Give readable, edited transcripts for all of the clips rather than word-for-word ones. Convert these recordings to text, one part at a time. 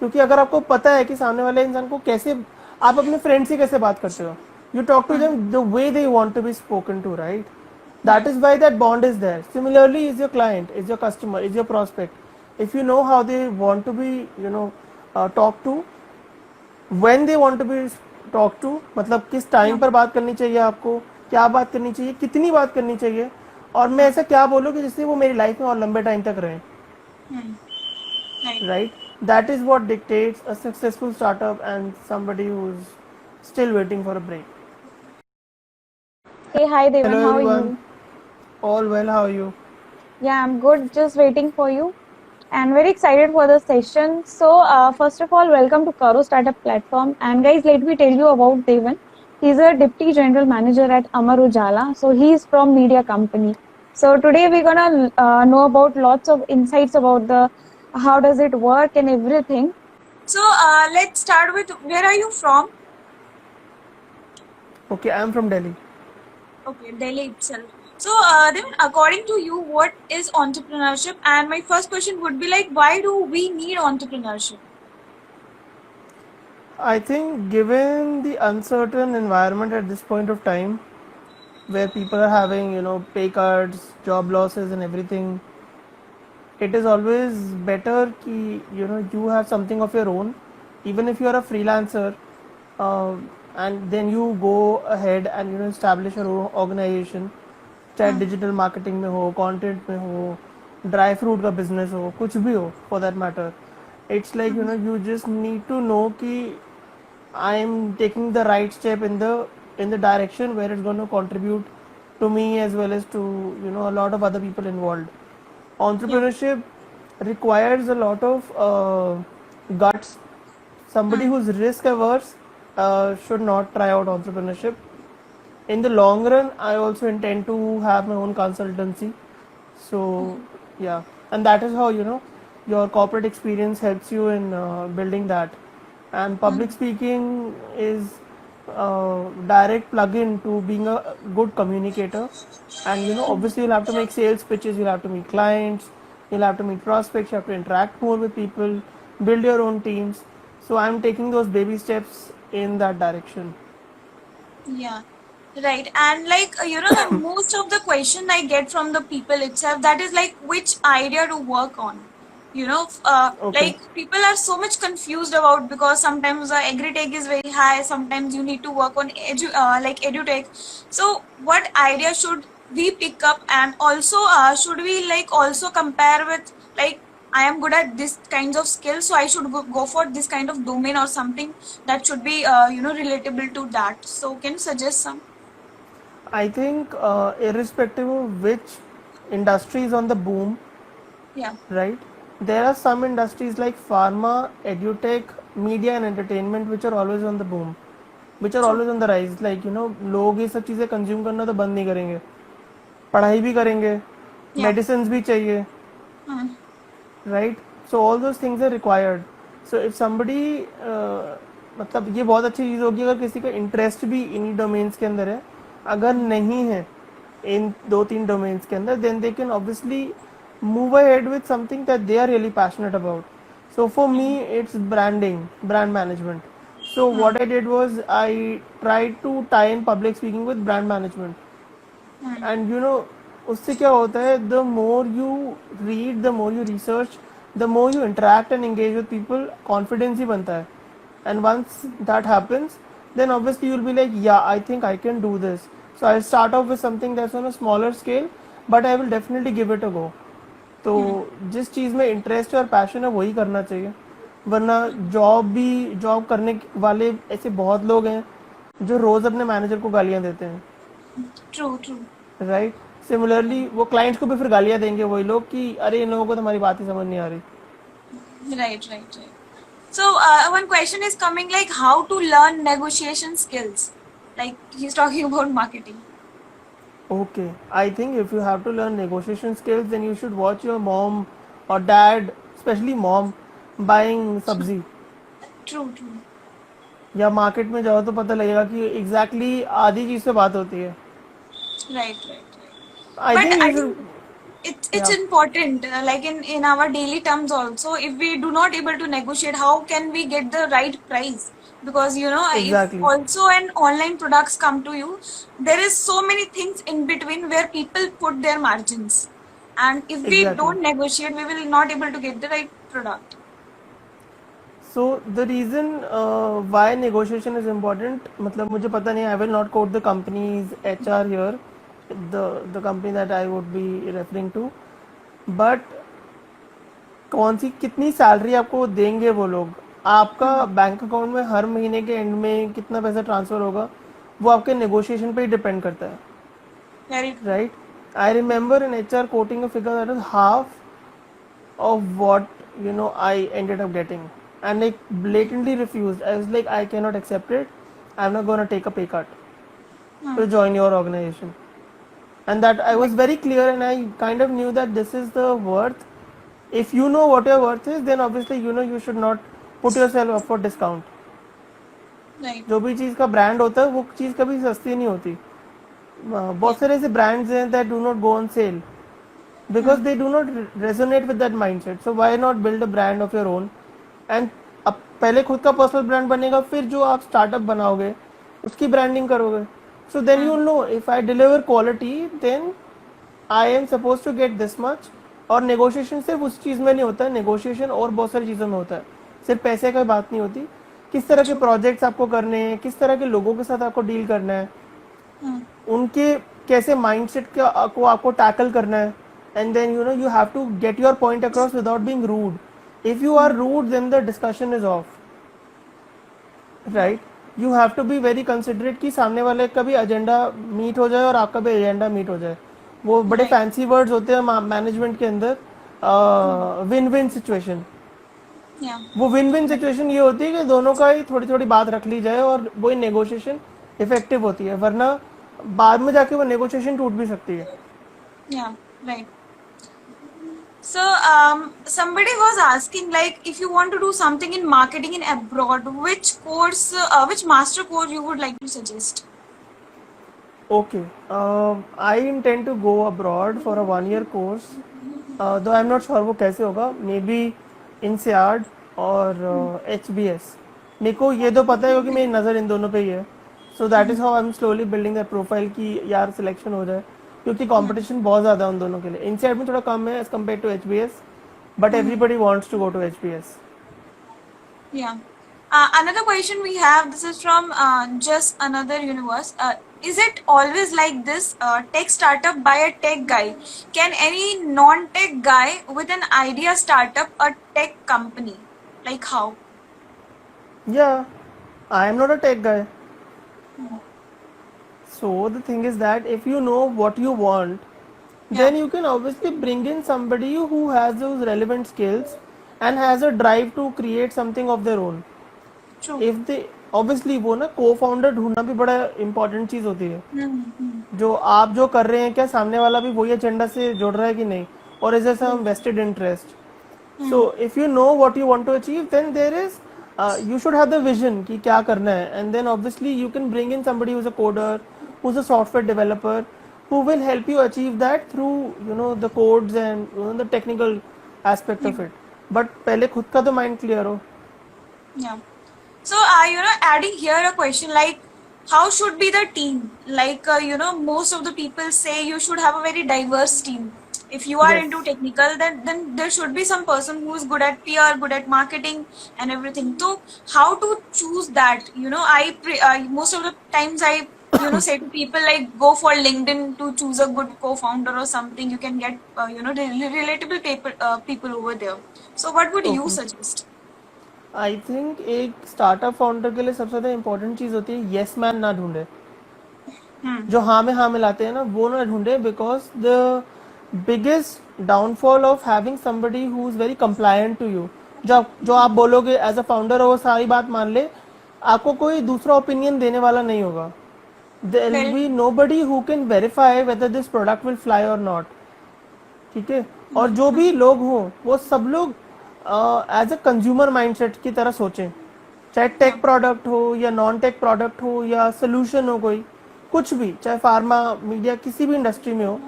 क्योंकि अगर आपको पता है कि सामने वाले इंसान को कैसे, आप अपने फ्रेंड से कैसे बात करते हो, you talk to them the way they want to be spoken to, right? That is why that bond is there. Similarly, is your client, is your customer, is your prospect. If you know how they want to be, talked to, when they want to be talked to, मतलब किस time पर बात करनी चाहिए आपको, क्या बात करनी चाहिए, कितनी बात करनी चाहिए, और मैं ऐसा क्या बोलूँ कि जिससे वो मेरी लाइफ में और लंबे टाइम तक रहें, Right. right? That is what dictates a successful startup and somebody who's still waiting for a break. Hey, hi Hello Devan, how are everyone, you? all well, how are you? Yeah, I'm good, just waiting for you and very excited for the session. So, first of all, welcome to Karo Startup Platform. And guys, let me tell you about Devan. He's a Deputy General Manager at Amar Ujala. So, he's from media company. So, today we're gonna know about lots of insights about the how does it work and everything. So let's start with where are you from? Okay, I'm from Delhi. Okay, Delhi itself. So then according to you, what is entrepreneurship? And my first question would be like, why do we need entrepreneurship? I think given the uncertain environment at this point of time, where people are having, pay cuts, job losses and everything, it is always better कि, you have something of your own, even if you are a freelancer, uh, and then you go ahead and, establish your own organization, चाहे digital marketing में हो, content में हो, dry fruit का business हो, कुछ भी हो for that matter. It's like you just need to know कि I am taking the right step in the direction where it's going to contribute to me as well as to a lot of other people involved. Yeah. Entrepreneurship requires a lot of guts. Somebody who's risk averse should not try out entrepreneurship. In the long run, I also intend to have my own consultancy. So yeah, and that is how your corporate experience helps you in building that. And public speaking is direct plug-in to being a good communicator. And obviously you'll have to make sales pitches, you'll have to meet clients, you'll have to meet prospects, you have to interact more with people, build your own teams. So I'm taking those baby steps in that direction. Yeah. Right. And like, the most of the question I get from the people itself, that is like, which idea to work on? Okay. Like people are so much confused about, because sometimes the agri-tech is very high, sometimes you need to work on edutech. So what idea should we pick up? And also, should we like also compare with like, I am good at this kinds of skills, so I should go for this kind of domain or something that should be, relatable to that. So can you suggest some? I think irrespective of which industry is on the boom, Yeah. right? There are some industries like pharma, edutech, media and entertainment which are always on the boom, which are True. always on the rise. Like लोग ये सब चीज़ें consume करना तो बंद नहीं करेंगे, पढ़ाई भी करेंगे, Yeah. medicines भी चाहिए, Hmm. right? So all those things are required. So if somebody मतलब ये बहुत अच्छी चीज़ होगी अगर किसी का इंटरेस्ट भी इन्हीं डोमेन्स के अंदर है. अगर नहीं है इन दो तीन डोमेन्स के अंदर, then they can obviously move ahead with something that they are really passionate about. So for me, it's branding, brand management. So what I did was I tried to tie in public speaking with brand management. And उससे क्या होता है, the more you read, the more you research, the more you interact and engage with people, confidence ही बनता है. And once that happens, then obviously you'll be like, yeah, I think I can do this. So I'll start off with something that's on a smaller scale, but I will definitely give it a go. तो जिस चीज़ में interest है और passion है वही करना चाहिए. वरना जॉब करने वाले ऐसे बहुत लोग हैं जो रोज़ अपने मैनेजर को गालियाँ देते हैं, True, true. राइट? सिमिलरली वो क्लाइंट्स को भी फिर गालियाँ देंगे वही लोग कि अरे इन लोगों को तो हमारी बात ही समझ नहीं आ रही. Right, right, right. So one question is coming like, how to learn negotiation skills? Like he's talking about marketing. Okay, I think if you have to learn negotiation skills, then you should watch your mom or dad, especially mom, buying सब्जी, True, true. या market में जाओ तो पता लगेगा कि exactly आधी चीज़ से बात होती है. Right, right, right. I But think I you think, should it's Yeah, important, like in our daily terms also. If we do not able to negotiate, how can we get the right price? Because if exactly, also an online products come to you, there is so many things in between where people put their margins, and if we exactly. don't negotiate, we will not able to get the right product. So the reason why negotiation is important, मतलब मुझे पता नहीं, I will not quote the company's HR here, the company that I would be referring to, but कौन सी कितनी salary आपको देंगे वो लोग, आपका बैंक अकाउंट में हर महीने के एंड में कितना पैसा ट्रांसफ़र होगा, वो आपके नेगोशिएशन पे ही डिपेंड करता है, Very true. Right. I remember in H R coating a figure that is half of what I ended up getting, and I blatantly refused. I was like, I cannot accept it. I'm not gonna take a pay cut to join your organization. And that I was Right. very clear, and I kind of knew that this is the worth. If you know what your worth is, then obviously you should not put yourself up for discount. Right. जो भी चीज़ का brand होता है वो चीज़ कभी सस्ती नहीं होती. बहुत Yeah. सारे ऐसे ब्रांड्स हैं that do not go on sale because they do not resonate with that mindset. So why not build a brand of your own? And अब पहले खुद का पर्सनल ब्रांड बनेगा, फिर जो आप स्टार्टअप बनाओगे उसकी ब्रांडिंग करोगे. So then you know if I deliver quality then I am suppose to get this much. और नेगोशिएशन सिर्फ उस चीज़ में नहीं होता है, नेगोशिएशन और बहुत सारी चीज़ों में होता है, सिर्फ पैसे का बात नहीं होती. किस तरह के प्रोजेक्ट्स आपको करने हैं, किस तरह के लोगों के साथ आपको डील करना है, उनके कैसे माइंडसेट को आपको टैकल करना है. And then you have to get your point across without being rude. If you are rude, then the discussion is off, right? You have to be very considerate कि सामने वाले का भी एजेंडा मीट हो जाए और आपका भी एजेंडा मीट हो जाए. वो बड़े Right. फैंसी वर्ड्स होते हैं मैनेजमेंट के अंदर, विन विन सिचुएशन. Yeah. वो विन विन सिचुएशन ये होती है कि दोनों का ही थोड़ी थोड़ी बात रख ली जाए और वही नेगोशिएशन इफेक्टिव होती है, वरना बाद में जाके वो नेगोशिएशन टूट भी सकती है. Yeah. Right. So, somebody was asking, like, if you want to do something in marketing in abroad, which course, which master course you would like to suggest? Okay, I intend to go abroad for a 1 year course, though I'm not sure वो कैसे होगा. Maybe INSEAD और HBS. मेरे को ये तो पता है क्योंकि मेरी नज़र इन दोनों पे ही है. So that is how I'm slowly building that profile कि यार सिलेक्शन हो जाए, क्योंकि कंपटीशन बहुत ज़्यादा है उन दोनों के लिए. INSEAD में थोड़ा कम है as compared to HBS, but everybody wants to go to HBS. Yeah. Another question we have, this is from just another universe. Is it always like this? Tech startup by a tech guy. Can any non-tech guy with an idea startup a tech company? Like how? Yeah, I am not a tech guy. So the thing is that if you know what you want, then you can obviously bring in somebody who has those relevant skills and has a drive to create something of their own. True. If they obviously वो ना co-founder ढूंढना भी बड़ा important चीज़ होती है. जो आप जो कर रहे हैं क्या सामने वाला भी वही एजेंडा से जुड़ रहा है कि नहीं, और is there some vested interest. So if you know what you want to achieve, then there is you should have the vision कि क्या करना है, and then obviously you can bring in somebody who's a coder, who's a software developer, who will help you achieve that through the codes and the technical aspect of it. But पहले खुद का तो mind clear हो. Yeah. So, adding here a question like, how should be the team? Like, most of the people say you should have a very diverse team. If you are Yes. into technical, then there should be some person who is good at PR, good at marketing and everything. So, how to choose that? Most of the times I say to people like, go for LinkedIn to choose a good co-founder or something. You can get relatable people over there. So, what would you Okay. suggest? I think एक startup founder के लिए सबसे ज़्यादा important चीज़ होती है yes man ना ढूंढे. जो हाँ में हाँ मिलाते हैं ना वो ना ढूंढे, because the biggest downfall of having somebody who is very compliant to you, जो आप बोलोगे एज अ फाउंडर वो सारी बात मान ले, आपको कोई दूसरा ओपिनियन देने वाला नहीं होगा. There will be nobody who can verify whether this product will fly or not. ठीक है. और जो भी लोग हों वो सब लोग एज अ कंज्यूमर माइंडसेट की तरह सोचें, चाहे टेक प्रोडक्ट हो या नॉन टेक प्रोडक्ट हो या सोल्यूशन हो, कोई कुछ भी, चाहे फार्मा मीडिया किसी भी इंडस्ट्री में हो,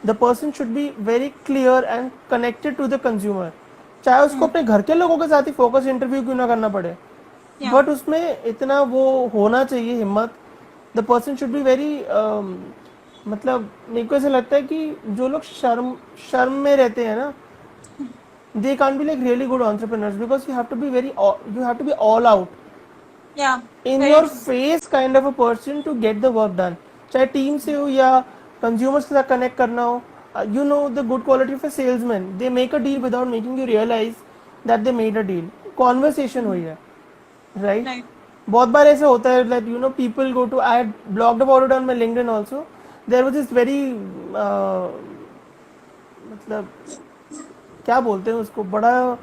the person should be very clear and connected to the consumer. चाहे उसको अपने घर के लोगों के साथ ही फोकस इंटरव्यू क्यों ना करना पड़े, Yeah. बट उसमें इतना वो होना चाहिए हिम्मत. The person should be very, मतलब मेरे को ऐसा लगता है कि जो लोग शर्म में रहते हैं ना, they can't be like really good entrepreneurs because you have to be you have to be all out Yeah. in Very your true. face kind of a person to get the work done. चाहे team से हो या consumers के साथ connect करना हो. You know the good quality of a salesman. They make a deal without making you realize that they made a deal. Conversation हुई है, right? Right. बहुत बार ऐसा होता है that you know people go to, I had blogged about it on my LinkedIn also. There was this very मतलब क्या बोलते हैं उसको, बड़ा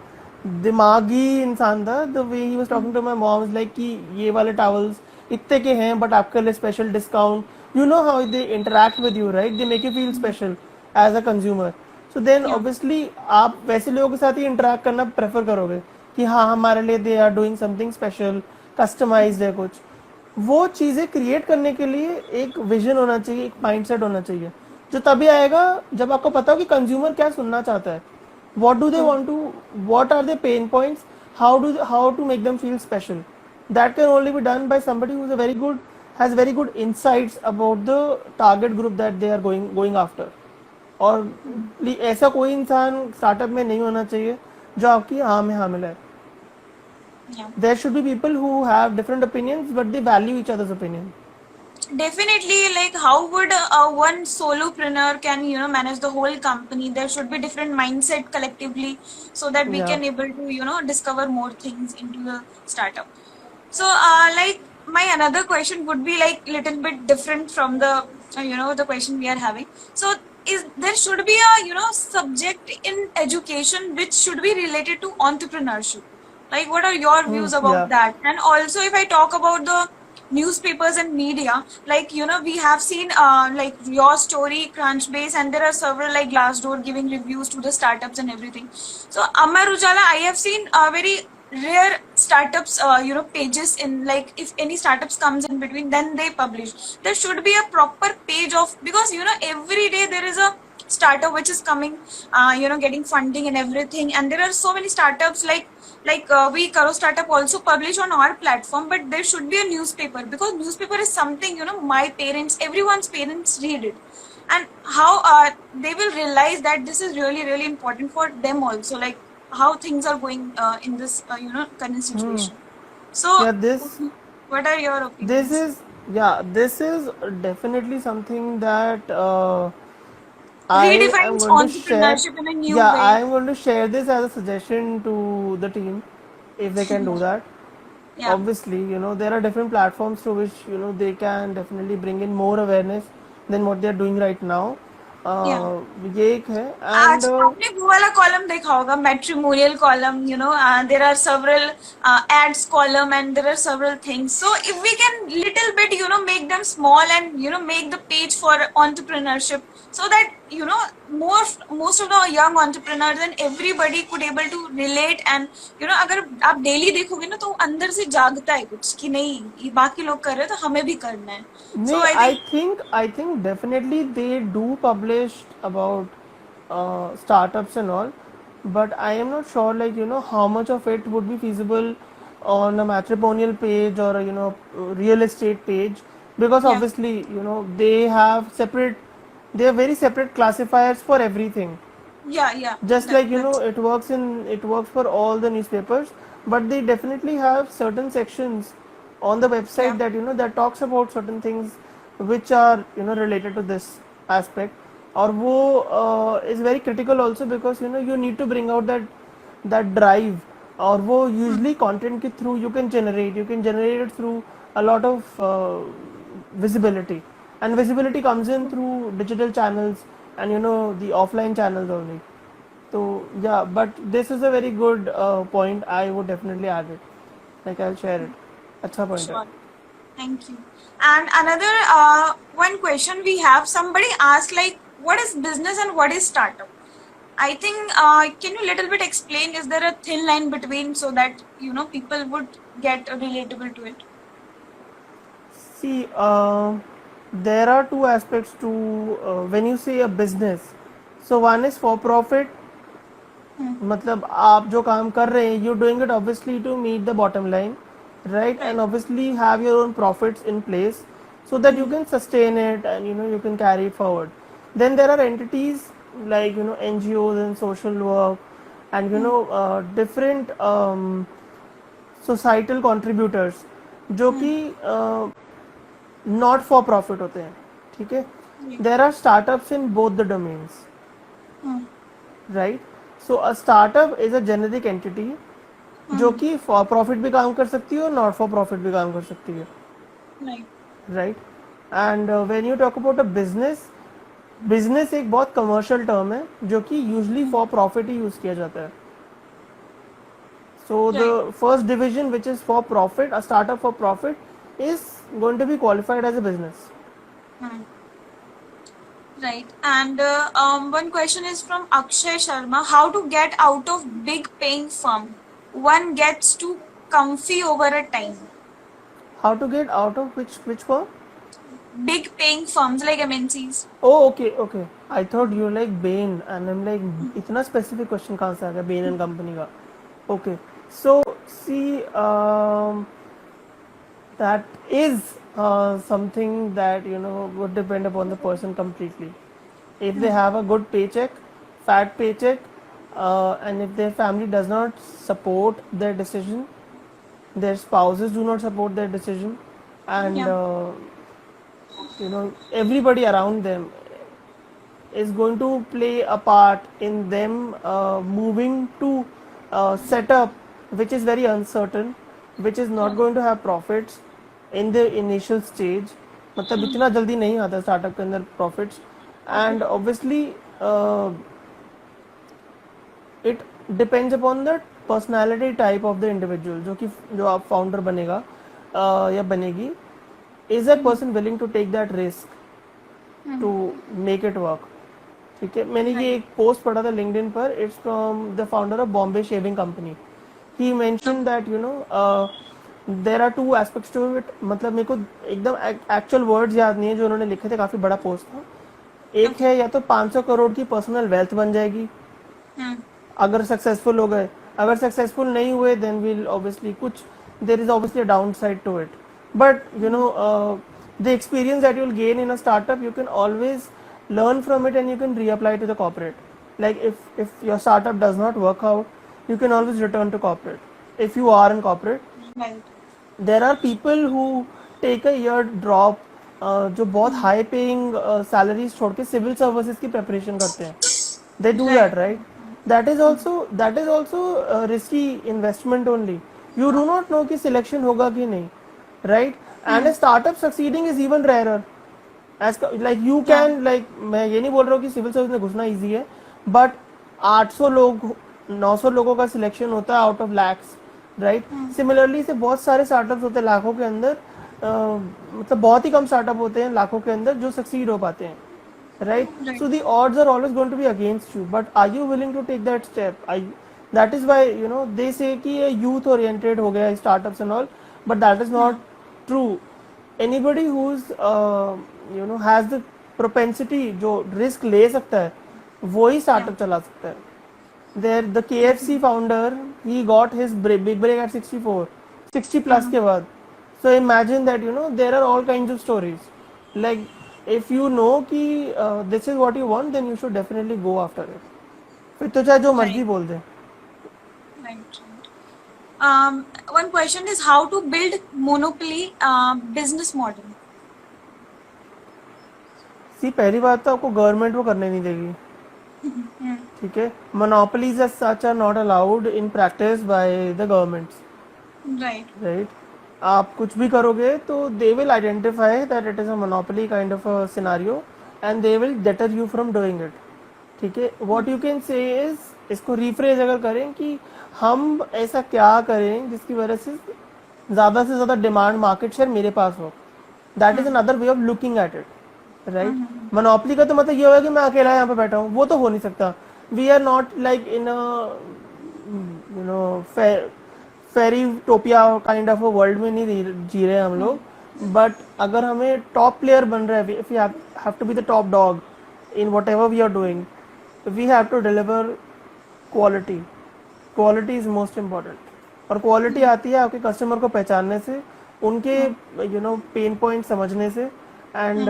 दिमागी इंसान था. The way he was talking to my mom like कि ये वाले टॉवल्स इतने के हैं बट आपके लिए special discount. You know how they interact with you, right? They make you feel special as a consumer. So then Yeah. Obviously आप वैसे लोगों के साथ ही इंटरेक्ट करना प्रेफर करोगे कि हाँ हमारे लिए they are doing something special, customised है कुछ. वो चीज़ें क्रिएट करने के लिए एक विजन होना चाहिए, एक माइंडसेट होना चाहिए, जो तभी आएगा जब आपको पता हो कि कंज्यूमर क्या सुनना चाहता है. What do they want to, what are their pain points, how to make them feel special. That can only be done by somebody who's a very good, has very good insights about the target group that they are going after. और ऐसा कोई इंसान startup में नहीं होना चाहिए जो आपकी हाँ में हाँ मिला है. Yeah. There should be people who have different opinions but they value each other's opinion. Definitely, like how would one solopreneur can manage the whole company? There should be different mindset collectively so that we Yeah. can able to discover more things into the startup. So like my another question would be like little bit different from the the question we are having. So is there should be a subject in education which should be related to entrepreneurship? Like what are your views about Yeah. that? And also if I talk about the newspapers and media, like we have seen like your story Crunchbase, and there are several like Glassdoor giving reviews to the startups and everything. So Amar Ujala, I have seen very rare startups pages in, like if any startups comes in between then they publish. There should be a proper page of, because every day there is a startup which is coming getting funding and everything, and there are so many startups like we Karo Startup also publish on our platform, but there should be a newspaper, because newspaper is something my parents, everyone's parents read it, and how they will realize that this is really really important for them also, like how things are going in this current situation. So Yeah, this what are your opinions? this is definitely something that I am Redefines going to share. entrepreneurship in a new Yeah, way. I am going to share this as a suggestion to the team if they can do that. Yeah. Obviously, there are different platforms through which they can definitely bring in more awareness than what they are doing right now. ये एक है आज and आपने वो वाला column देखा होगा, matrimonial column, there are several ads column and there are several things. So if we can little bit make them small and make the page for entrepreneurship, so that most of the young entrepreneurs and everybody could able to relate, and अगर आप daily देखोगे ना तो अंदर से जागता है कुछ कि नहीं ये बाकी लोग कर रहे हैं तो हमें भी करना है. No, I think definitely they do publish about startups and all, but I am not sure like how much of it would be feasible on a matrimonial page or a real estate page, because Yeah. obviously they have very separate classifiers for everything. Yeah. Just like it works for all the newspapers, but they definitely have certain sections on the website Yeah. that that talks about certain things which are related to this aspect. Or wo is very critical also, because you need to bring out that drive. Or wo usually content ke through you can generate it through a lot of visibility, and visibility comes in through digital channels and the offline channels only. So yeah, but this is a very good point. I would definitely add it. Like I'll share it. अच्छा point Sure. है. Thank you. And another one question we have, somebody asked like, what is business and what is startup? I think can you little bit explain, is there a thin line between, so that people would get relatable to it? See, there are two aspects to when you say a business. So one is for profit, मतलब आप जो काम कर रहे हैं, you're doing it obviously to meet the bottom line, right? And obviously have your own profits in place so that you can sustain it and you can carry it forward. Then there are entities like NGOs and social work and different societal contributors जो कि not for profit होते हैं, ठीक है? There are startups in both the domains, right? So a startup is a generic entity जो कि for profit भी काम कर सकती है और not for profit भी काम कर सकती है, right? And when you talk about a business एक बहुत commercial term है जो कि usually for profit he use किया जाता है. So the first division, which is for profit, a startup for profit, is going to be qualified as a business. Right. And one question is from Akshay Sharma. How to get out of big paying firm? One gets too comfy over a time. How to get out of which firm? Big paying firms like MNCs. Oh, okay. I thought you were like Bain, and I'm like, इतना specific question कहाँ से आ गया Bain and Company का? Okay. So see, that is something that would depend upon the person completely. If they have a good paycheck, fat paycheck, and if their family does not support their decision, their spouses do not support their decision, and everybody around them is going to play a part in them moving to set up which is very uncertain, which is not going to have profits in the initial stage. मतलब इतना जल्दी नहीं आता startup के अंदर profits, and obviously it depends upon the personality type of the individual जो आप founder बनेगा या बनेगी. Is that person willing to take that risk to make it work? ठीक है, मैंने ये एक पोस्ट पढ़ा था लिंक्डइन पर. It's from the founder of Bombay shaving company. He mention that there are two aspects to it. मतलब मेरे को एकदम एक्चुअल वर्ड्स याद नहीं है जो उन्होंने लिखे थे, काफी बड़ा पोस्ट था. एक है या तो 500 करोड़ की पर्सनल वेल्थ बन जाएगी अगर सक्सेसफुल हो गए. अगर सक्सेसफुल नहीं हुए then will obviously there is obviously a downside to it. But the experience that you will gain in a startup you can always learn from it and you can reapply to the corporate. Like if your startup does not work out, you can always return to corporate if you are in corporate. Right. There are people who take a year drop जो बहुत high paying salaries छोड़ के civil services की preparation करते हैं. They do that, right? That is also a risky investment only. You do not know कि selection होगा कि नहीं, right? And a startup succeeding is even rarer. Like you can like मैं ये नहीं बोल रहा हूँ कि सिविल सर्विस में घुसना इजी है, बट 800 लोग 900 लोगों का सिलेक्शन होता है out of lakhs, right? Similarly से बहुत सारे स्टार्टअप्स होते हैं लाखों के अंदर, मतलब बहुत ही कम स्टार्टअप होते हैं लाखों के अंदर जो सक्सीड हो पाते हैं, right? So the odds are always going to be against you, but are you willing to take that step? That is why they say कि ये यूथ ओरिएंटेड हो गया startups and all, but that is not true. Anybody who's has the propensity जो risk ले सकता है वो ही startup चला सकता है. There the KFC founder he got his big break at 60 plus के बाद. So imagine that there are all kinds of stories. Like if you know कि this is what you want, then you should definitely go after it. फिर तो चाहे जो मर्जी बोल दे. Right. One question is how to build monopoly business model. सी पहली बात तो आपको गवर्नमेंट वो करने नहीं देगी, ठीक है? Monopolies as such are not allowed in practice by the governments, right? आप कुछ भी करोगे तो they will identify that it is a monopoly kind of a scenario and they will deter you from doing it, ठीक है? What you can say is, इसको rephrase अगर करें कि हम ऐसा क्या करें जिसकी वजह से ज्यादा से ज्यादा डिमांड मार्केट शेयर मेरे पास हो. That is another way of looking at it, right? Monopoly का तो मतलब ये होगा कि मैं अकेला यहाँ पे बैठा हूँ, वो तो हो नहीं सकता. We are not like in fairy topia kind of world में नहीं जी रहे हम लोग. बट अगर हमें टॉप प्लेयर बन रहा है, if you have to be the top dog in whatever we are doing, we have to deliver quality. Quality is most important. और क्वालिटी आती है आपके कस्टमर को पहचानने से, उनके पेन पॉइंट समझने से. एंड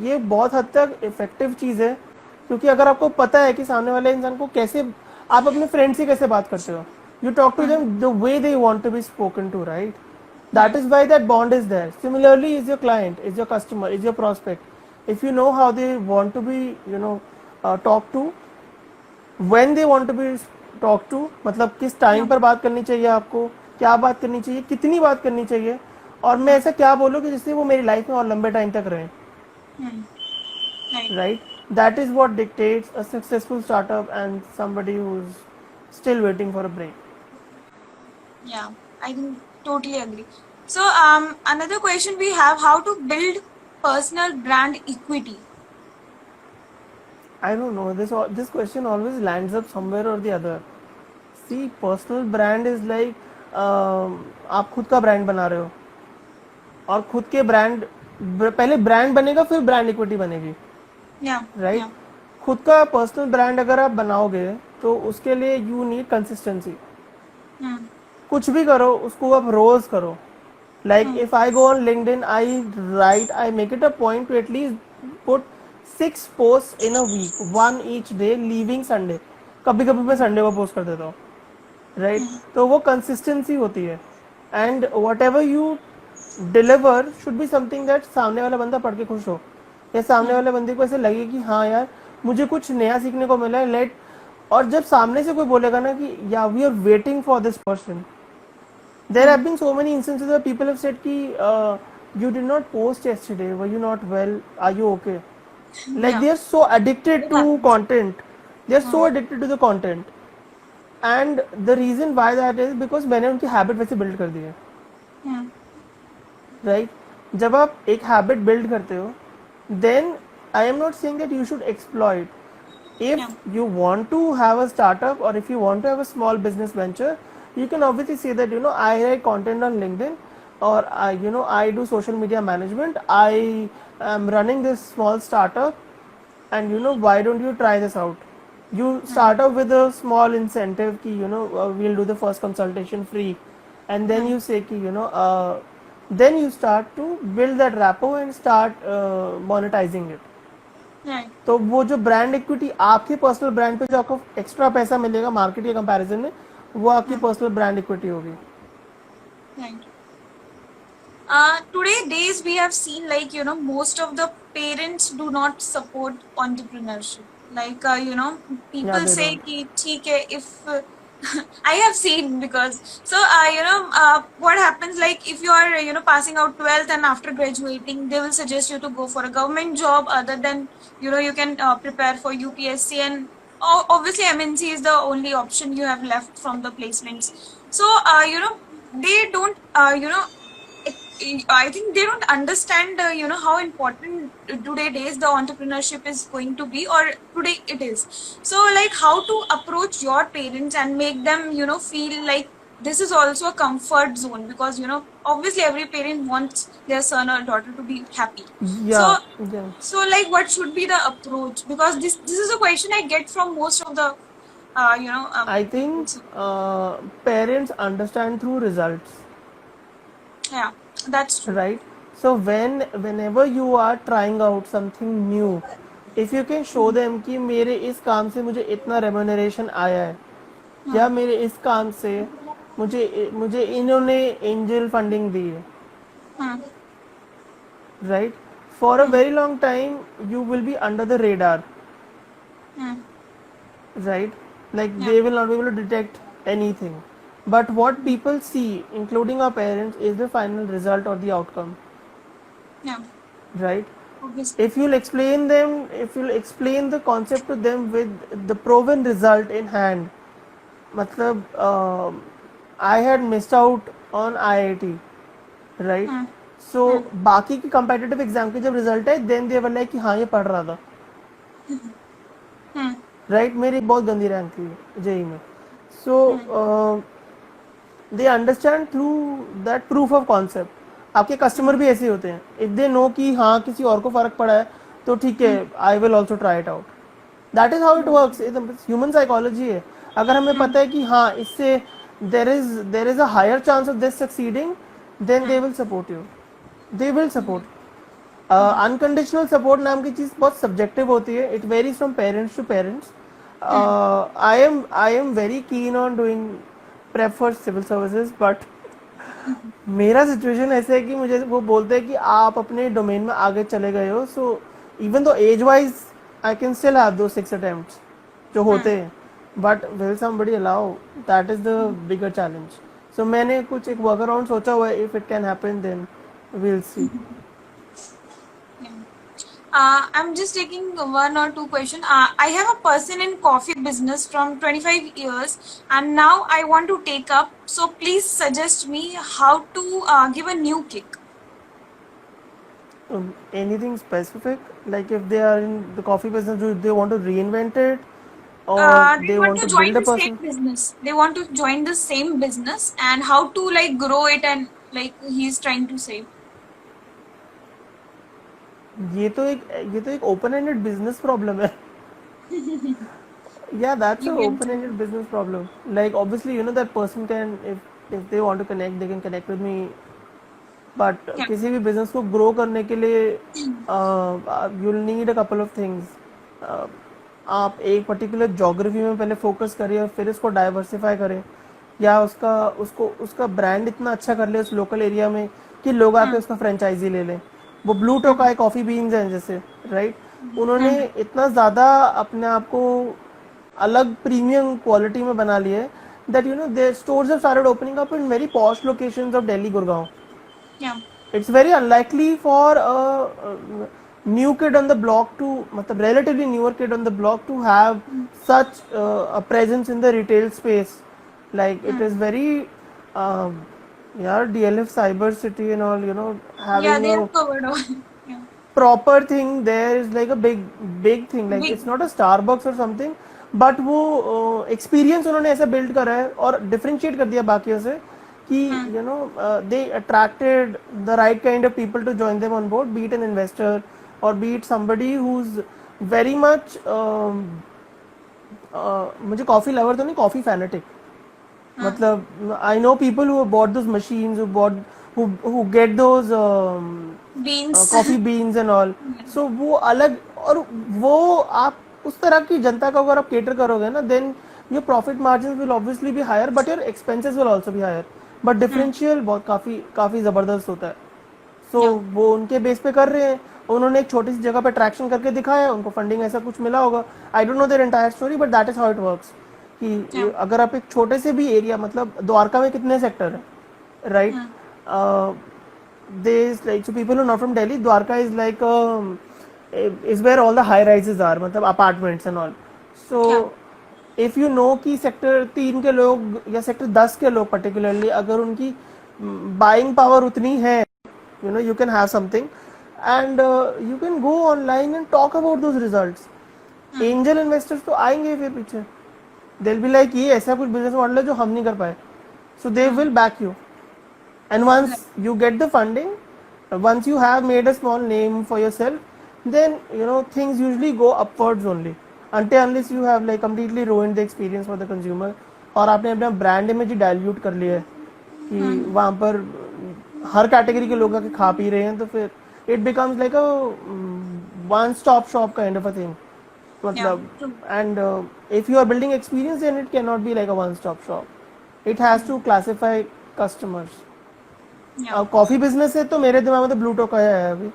ये बहुत हद तक इफेक्टिव चीज़ है, क्योंकि अगर आपको पता है कि सामने वाले इंसान को कैसे, आप अपने फ्रेंड से कैसे बात करते हो, you talk to them the way they want to be spoken to, right? That is why that bond is there. Similarly, is your client, is your customer, is your prospect. If you know how they want to be, talked to, when they want to be talked to, मतलब किस time पर बात करनी चाहिए आपको, क्या बात करनी चाहिए, कितनी बात करनी चाहिए, और मैं ऐसा क्या बोलूँ कि जिससे वो मेरी लाइफ में और लंबे टाइम तक रहें, right? That is what dictates a successful startup and somebody who's still waiting for a break. Yeah, I can totally agree. So, another question we have: how to build personal brand equity? I don't know. This question always lands up somewhere or the other. See, personal brand is like आप खुद का brand बना रहे हो, और खुद के brand, पहले ब्रांड बनेगा फिर ब्रांड इक्विटी बनेगी, Yeah. राइट? Yeah. खुद का पर्सनल ब्रांड अगर आप बनाओगे तो उसके लिए यू नीड कंसिस्टेंसी. Hmm. कुछ भी करो उसको आप रोज करो. Like if I go on LinkedIn, I make it a point to at least put 6 post in a week, 1 each day leaving Sunday. कभी कभी मैं संडे को पोस्ट कर देता हूँ, राइट? तो वो कंसिस्टेंसी होती है. And what ever you deliver should be something that सामने वाला बंदा पढ़ के खुश हो, या सामने वाले बंदे को ऐसे लगे कि हाँ यार मुझे कुछ नया सीखने को मिला है. लेट, और जब सामने से कोई बोलेगा ना कि या we are waiting for this person, there have been so many instances where people have said ki you did not post yesterday, were you not well, are you okay? Like they are so addicted to content, they are so addicted to the content. And the reason why that is because मैंने उनकी habit वैसे build कर दी है, Hmm. right? जब आप एक habit build करते हो, then I am not saying that you should exploit. If you want to have a startup, or if you want to have a small business venture, you can obviously say that I write content on LinkedIn, or I do social media management, I am running this small startup, and why don't you try this out? You start off with a small incentive ki we'll do the first consultation free, and then you say ki then you start to build that rapport and start monetizing it. Right. तो वो जो brand equity आपके personal brand पे जो आपको extra पैसा मिलेगा market के कंपैरिजन में, वो आपकी पर्सनल ब्रांड इक्विटी होगी. Right. Today days we have seen, like, most of the parents do not support entrepreneurship. Like, people Yeah, they say don't. ki theek hai, if I have seen, because so what happens, like, if you are passing out 12th and after graduating, they will suggest you to go for a government job, other than you can prepare for UPSC, and obviously MNC is the only option you have left from the placements. So they don't I think they don't understand how important today days the entrepreneurship is going to be, or today it is. So, like, how to approach your parents and make them feel like this is also a comfort zone, because obviously every parent wants their son or daughter to be happy. Yeah, So yeah. so, like, what should be the approach? Because this is a question I get from most of the I think parents understand through results, yeah, that's true. right? So whenever you are trying out something new, if you can show them कि मेरे इस काम से मुझे इतना remuneration आया है, या मेरे इस काम से मुझे इन्होंने एंजल फंडिंग दी है, Hmm. right? For a very long time you will be under the radar, Hmm. right? Like they will not be able to detect anything, but what people see, including our parents, is the final result or the outcome, Yeah, right? obviously. If you'll explain the concept to them with the proven result in hand, matlab I had missed out on IIT, right? So बाकी की competitive exam के जब result है, then they were like कि हाँ ये पढ़ रहा था, right? मेरी बहुत गंदी रैंक थी जेई में. So they understand through that proof of concept. आपके कस्टमर भी ऐसे होते हैं, इफ दे नो कि हाँ किसी और को फर्क पड़ा है तो ठीक है, I will also try it out. That is how it works. Human psychology है. अगर हमें पता है कि हाँ इससे there is a higher chance of this succeeding, then they will support you. They will support. Unconditional support नाम की चीज बहुत सब्जेक्टिव होती है. It varies from parents to parents. I am very keen on doing prep for civil services, but मेरा situation ऐसे है कि मुझे वो बोलते हैं कि आप अपने डोमेन में आगे चले गए हो, so even though age wise I can still have though 6 attempts जो होते हैं, but will somebody allow, that is the bigger challenge. So मैंने कुछ एक वर्क अराउंड सोचा हुआ है. If it can happen then we'll see. I'm just taking one or two questions. I have a person in coffee business from 25 years, and now I want to take up. So please suggest me how to give a new kick. Anything specific, like if they are in the coffee business, do they want to reinvent it, or They they want want to to join build the a same person? business. They want to join the same business, and how to like grow it, and like he's trying to say. ये तो एक open ended business problem है. Yeah, that's You an can open-ended business problem. Like obviously, you know that person can, if they want to connect, they can connect with me. But Yeah. किसी भी business को grow करने के लिए you'll need a couple of things. आप एक particular geography में पहले focus करिए और फिर इसको diversify करें, या उसका brand इतना अच्छा कर ले उस local area में कि लोग आके उसका franchisee ले लें. वो ब्लू टोका है, कॉफी बीन्स हैं जैसे, राइट. उन्होंने इतना ज़्यादा अपने आप को अलग प्रीमियम क्वालिटी में बना लिया है that you know their stores have started opening up in very posh locations of Delhi, Gurgaon. Yeah. It's very unlikely for a new kid on the block to, मतलब relatively newer kid on the block to have such a presence in the retail space. Like it is very yeah, DLF Cyber City and all, you know, Yeah, having they a have covered all. Yeah. proper thing there is like a big thing. Like Big. it's not a Starbucks or something, but वो experience उन्होंने ऐसा build करा है और differentiate कर दिया बाकियों से कि you know they attracted the right kind of people to join them on board, be it an investor or be it somebody who's very much मुझे कॉफी लवर तो नहीं, कॉफी फैनेटिक. मतलब I know people who bought those machines, who get those Beans. Coffee beans and all. So वो अलग, और वो आप उस तरह की जनता को अगर आप केटर करोगे ना, then your profit margin will obviously be higher, but your expenses will also be higher. But differential बहुत काफी जबरदस्त होता है. सो वो उनके बेस पे कर रहे हैं. उन्होंने एक छोटी सी जगह पे ट्रैक्शन करके दिखाया, उनको फंडिंग ऐसा कुछ मिला होगा. I don't know their entire story, but that is how it works. कि अगर आप एक छोटे से भी एरिया, मतलब द्वारका में कितने सेक्टर है, right. there is like, so people who are not from Delhi, Dwarka is like is where all the high rises are, मतलब apartments and all. So if you know कि सेक्टर 3 के लोग या sector 10 के लोग particularly, अगर उनकी buying power उतनी है, you know, you can have something and you can go online and talk about those results. Angel investors तो आएंगे फिर पीछे. They'll be like ये ऐसा कुछ business model है जो हम नहीं कर पाए. So they will back you. And once you get the funding, once you have made a small name for yourself, then you know things usually go upwards only, until unless you have like completely ruined the experience for the consumer, और आपने अपना brand image ही dilute कर लिया है कि वहाँ पर हर category के लोग आके खा पी रहे हैं, तो फिर it becomes like a one stop shop kind of a thing. मतलब and if you are building experience, then it cannot be like a one stop shop. It has to classify customers. Coffee business है तो मेरे दिमाग में तो blue Tokai है अभी,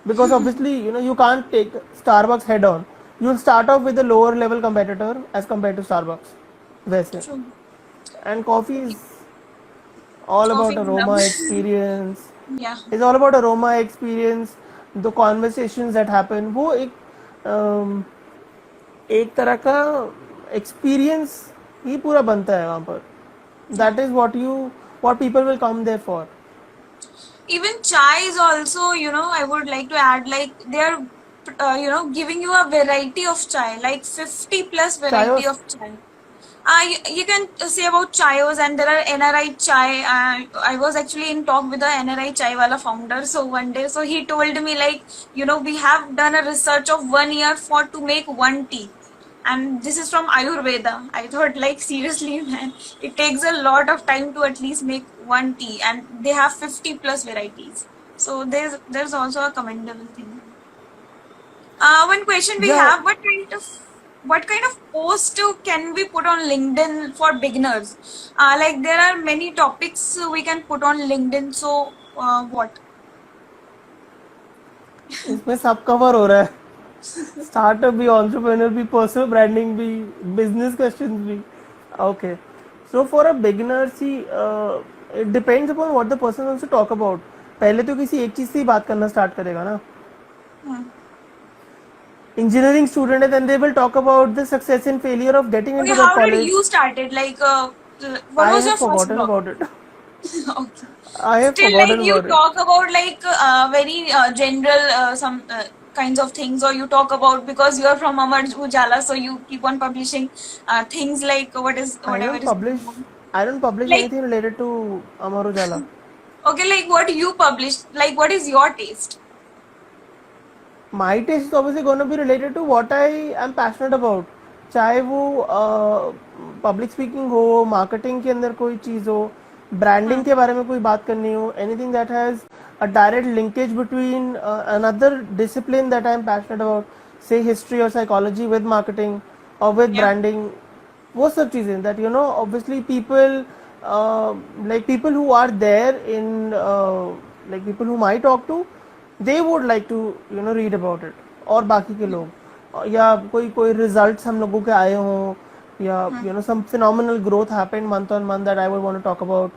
because obviously you know you can't take Starbucks head on. You start off with a lower level competitor as compared to Starbucks वैसे. And coffee is all about aroma experience. Yeah. It's all about aroma experience, the conversations that happen. वो एक तरह का experience ही पूरा बनता है वहाँ पर. That is what people will come there for. Even chai is also, you know, I would like to add, like they are, you know, giving you a variety of chai, like 50 plus variety of chai. You can say about chayos, and there are NRI chai. I was actually in talk with the NRI chai wala founder. So one day, so he told me like, we have done a research of 1 year for to make one tea, and this is from Ayurveda. I thought like seriously, man, it takes a lot of time to at least make one tea, and they have 50 plus varieties. So there's also a commendable thing. One question we Yeah, have: what kind of post can we put on LinkedIn for beginners? Like there are many topics we can put on LinkedIn. So what? इसमें सब cover हो रहा है, startup भी, entrepreneur भी, personal branding भी, business questions भी. Okay, so for a beginner, see, it depends upon what the person wants to talk about. पहले तो किसी एक चीज से ही बात करना स्टार्ट करेगा ना. Hmm. Engineering student है, then they will talk about the success and failure of getting Okay, into that how did college. you started? Like, what I was have your first forgotten blog? about it. Okay. I have Still, like forgotten you about it. talk about like very general some kinds of things, or you talk about because you are from Amar Ujala, so you keep on publishing things like I whatever don't is publish. going on. I don't publish Like, anything related to Amar Ujala. okay, like what you publish, like what is your taste? My taste is obviously going to be related to what I am passionate about. चाहे वो public speaking हो, marketing के अंदर कोई चीज़ हो, branding Hmm. के बारे में कोई बात करनी हो, anything that has a direct linkage between another discipline that I am passionate about, say history or psychology with marketing or with Yeah. branding, वो सब चीज़ें that obviously people like people who are there in like people whom I talk to, they would like to read about it. और बाकी के लोग या कोई कोई results हम लोगों के आए हों, या some phenomenal growth happened month on month that I would want to talk about,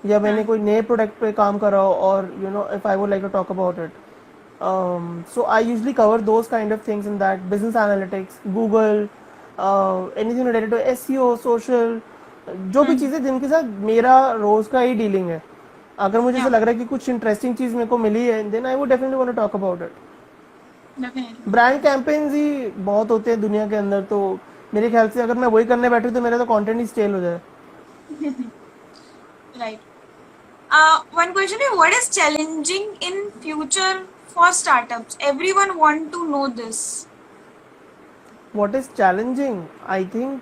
या मैंने कोई नए प्रोडक्ट पे काम करा हो, और if I would like to talk about it. So I usually cover those kind of things in that: business analytics, Google, anything related to SEO, social, जो भी चीज़ें जिनके साथ मेरा रोज का ही डीलिंग है. अगर मुझे ऐसा Yeah, लग रहा है कि कुछ इंटरेस्टिंग चीज़ मेरे को मिली है, then I would definitely want to talk about it. definitely. Brand campaigns ही बहुत होते हैं दुनिया के अंदर, तो मेरे ख्याल से अगर मैं वही करने बैठूँ तो मेरा तो कंटेंट ही स्टेल हो जाए. Right. One question is, what is challenging in future for startups? Everyone want to know this. What is challenging, I think,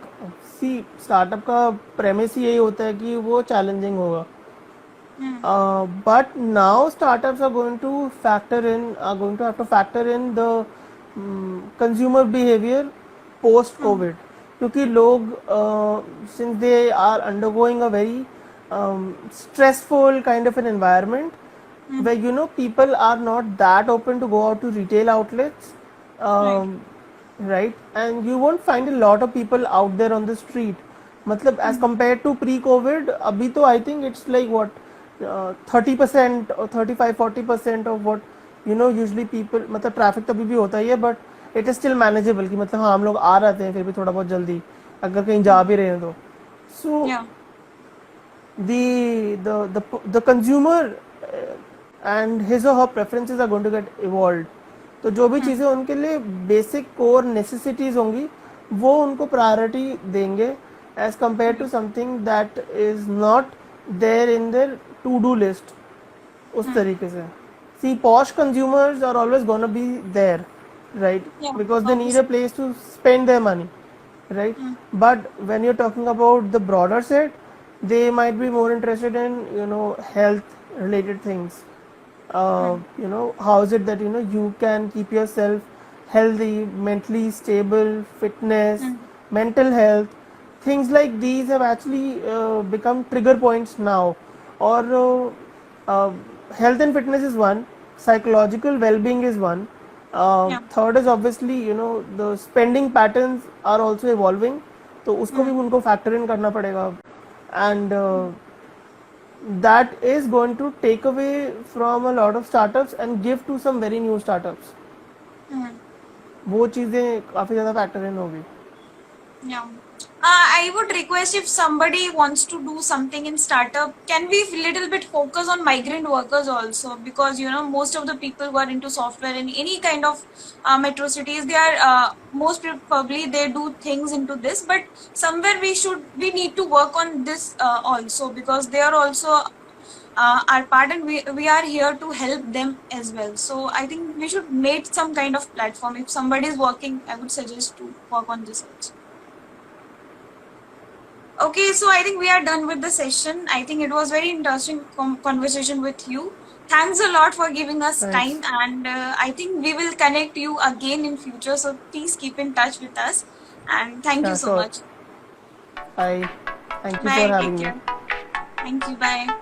see, startup का प्रेमिस ही यही होता है कि वो चैलेंजिंग होगा. But now startups are going to have to factor in the consumer behavior post COVID, क्योंकि लोग since they are undergoing a very stressful kind of an environment where people are not that open to go out to retail outlets, Right. right, and you won't find a lot of people out there on the street. मतलब as compared to pre-COVID, अभी तो I think it's like what 30% or 35-40% of what usually people, मतलब traffic तो अभी भी होता ही है, but it is still manageable, कि मतलब हाँ हम लोग आ रहे हैं फिर भी थोड़ा बहुत जल्दी अगर कहीं जा भी रहे हैं तो. सो Yeah. the consumer and his or her preferences are going to get evolved. तो जो भी चीज़ें उनके लिए बेसिक कोर नेसेसिटीज होंगी वो उनको प्रायोरिटी देंगे as compared to something that is not there in their to do list. उस तरीके से, see, posh consumers are always gonna be there, right, Yeah. because they need a Obviously. place to spend their money, right? But when you're talking about the broader set, they might be more interested in health related things. How is it that you can keep yourself healthy, mentally stable, fitness, mental health, things like these have actually become trigger points now. Or health and fitness is one, psychological well-being is one. Yeah. Third is obviously the spending patterns are also evolving, तो उसको भी उनको factor in करना पड़ेगा. And that is going to take away from a lot of startups and give to some very new startups. Hmm. वो चीज़ें काफ़ी ज़्यादा factor in होगी. Yeah. I would request if somebody wants to do something in startup, can we little bit focus on migrant workers also? Because most of the people who are into software in any kind of metro cities, they are most probably they do things into this. But somewhere we need to work on this also, because they are also our part, and we are here to help them as well. So I think we should make some kind of platform. If somebody is working, I would suggest to work on this also. Okay, so I think we are done with the session. I think it was very interesting conversation with you. Thanks a lot for giving us Thanks. time, and I think we will connect you again in future. So please keep in touch with us, and thank you Yeah, so sure. much. Bye. Thank you Bye. for Take having me. care. Thank you. Bye.